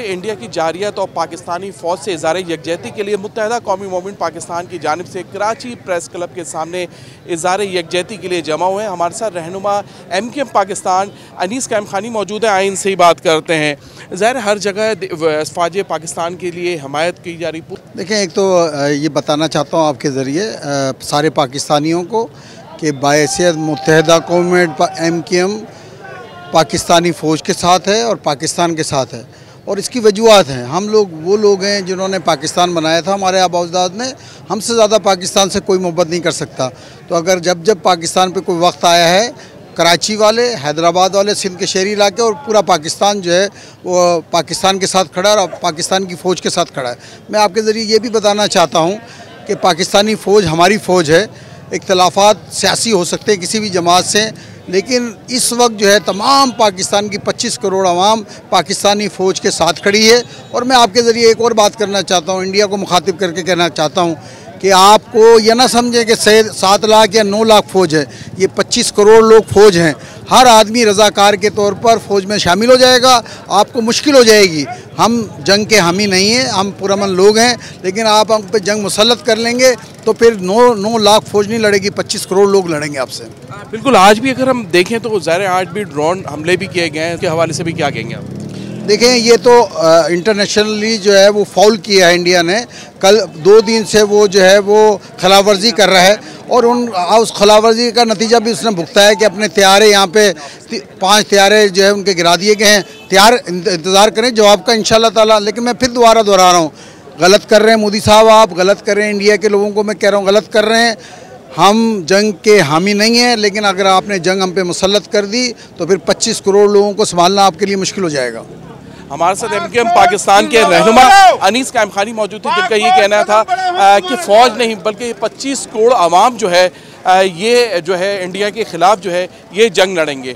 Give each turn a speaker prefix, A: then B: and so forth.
A: India की जारियत और पाकिस्तानी फ़ौज से इज़हार यकजहती के लिए मुत्तहदा कौमी मूवमेंट पाकिस्तान की जानिब से कराची प्रेस क्लब के सामने इज़हार यकजहती के लिए जमा हुए हैं। हमारे साथ रहनुमा MKM पाकिस्तान अनीस कैम खानी मौजूद है। आए इनसे ही बात करते हैं। ज़ाहिर हर जगह फ़ौज पाकिस्तान के लिए हमायत की जा रही।
B: देखें, एक तो ये बताना चाहता हूँ आपके ज़रिए सारे पाकिस्तानियों को कि बायसियत मुत्तहदा कौम MKM पाकिस्तानी फ़ौज के साथ है और पाकिस्तान के साथ है, और इसकी वजूहत हैं। हम लोग वो लोग हैं जिन्होंने पाकिस्तान बनाया था। हमारे आबा-ओ-अजदाद ने हमसे ज़्यादा पाकिस्तान से कोई मोहब्बत नहीं कर सकता। तो अगर जब पाकिस्तान पे कोई वक्त आया है, कराची वाले, हैदराबाद वाले, सिंध के शहरी इलाके और पूरा पाकिस्तान जो है वो पाकिस्तान के साथ खड़ा है और पाकिस्तान की फ़ौज के साथ खड़ा है। मैं आपके ज़रिए ये भी बताना चाहता हूँ कि पाकिस्तानी फ़ौज हमारी फ़ौज है। इख्तलाफात सियासी हो सकते हैं किसी भी जमात से, लेकिन इस वक्त जो है तमाम पाकिस्तान की 25 करोड़ आवाम पाकिस्तानी फ़ौज के साथ खड़ी है। और मैं आपके ज़रिए एक और बात करना चाहता हूँ, इंडिया को मुखातिब करके कहना चाहता हूँ कि आपको यह ना समझें कि 7 लाख या 9 लाख फ़ौज है। ये 25 करोड़ लोग फ़ौज हैं। हर आदमी रज़ाकार के तौर पर फ़ौज में शामिल हो जाएगा। आपको मुश्किल हो जाएगी। हम जंग के हामी नहीं हैं, हम पुरअमन लोग हैं, लेकिन आप हम पे जंग मुसल्लत कर लेंगे तो फिर 9 लाख फ़ौज नहीं लड़ेगी, 25 करोड़ लोग लड़ेंगे आपसे।
A: बिल्कुल। आज भी अगर हम देखें तो ज़ाहिर आज भी ड्रोन हमले भी किए गए हैं। उसके हवाले से भी क्या कहेंगे आप?
B: देखें, ये तो इंटरनेशनली जो है वो फाउल किया है इंडिया ने। कल 2 दिन से वो जो है वो खिलाफवर्जी कर रहा है और उस खिलाफवर्जी का नतीजा भी उसने भुगता है कि अपने तैयारे यहाँ पे 5 तैयारे जो है उनके गिरा दिए गए हैं। तैयार इंतज़ार करें जवाब का इंशाल्लाह ताला। लेकिन मैं फिर दोबारा दोहरा रहा हूँ, गलत कर रहे हैं मोदी साहब, आप गलत कर रहे हैं। इंडिया के लोगों को मैं कह रहा हूँ गलत कर रहे हैं। हम जंग के हामी नहीं हैं, लेकिन अगर आपने जंग हम पे मुसल्लत कर दी तो फिर 25 करोड़ लोगों को संभालना आपके लिए मुश्किल हो जाएगा।
A: हमारे साथ MKM पाकिस्तान के रहनुमा अनीस कैम खानी मौजूद थे, जिनका ये कहना था कि फ़ौज नहीं बल्कि 25 करोड़ आवाम जो है ये जो है इंडिया के ख़िलाफ़ जो है ये जंग लड़ेंगे।